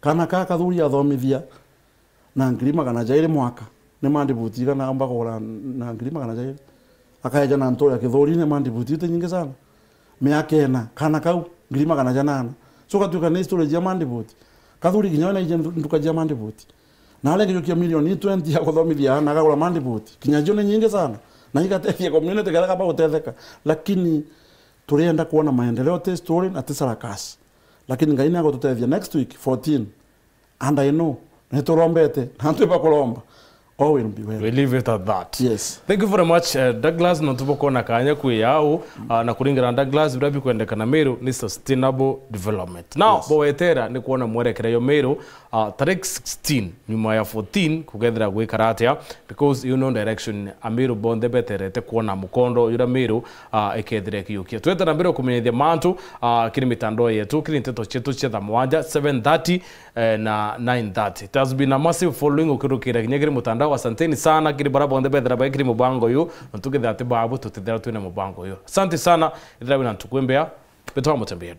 kana Kathuri athomithia na ngirima kana jaire mwaka ne mandibuti kana amba kora na ngirima kana jaire akaja na ntori ya Kithuri ne mandibuti te nyingi sana miaka 4 kana kau ngirima kana janana so katuka ne story ja mandibuti Kathuri kinyona ije nduka ja mandibuti na ale kiyo milioni 20 ya kuthomithia na akagura mandibuti kinyajo ne nyingi sana na ikatethia community gara kaba utetheka lakini turienda kuona maendeleo te story na te Sarakasi lakini ngai nago tutethia next week 14 and I know neturombete nantwipa kuromba all will be well. We leave it at that. Yes. Thank you very much Douglas no tubokona kanya kuyao na kuringira Douglas birabi kwendeka na Meru ni sustainable development. Now yes. Bowetera ni kuona mwerekereyo Meru tarehe 16 nyuma ya 14 kugethera gwikaratia because you know direction Meru bonde beterete kuona mukondo yura Meru ekethire kiyukia. Tweta na Meru kumenyethia mantu kiri mitandao yetu kiri nteto chetu cia thamwanja 7:30 na 9:30. It has been a massive following ukirukira kinyegere mutandao. Asanteni sana kiri baraba onde bethera baikiri mubango yu ntuge thate babu tutithera twine mubango yu. Asante sana ithira wina ntukwembea betwa mutembeedo.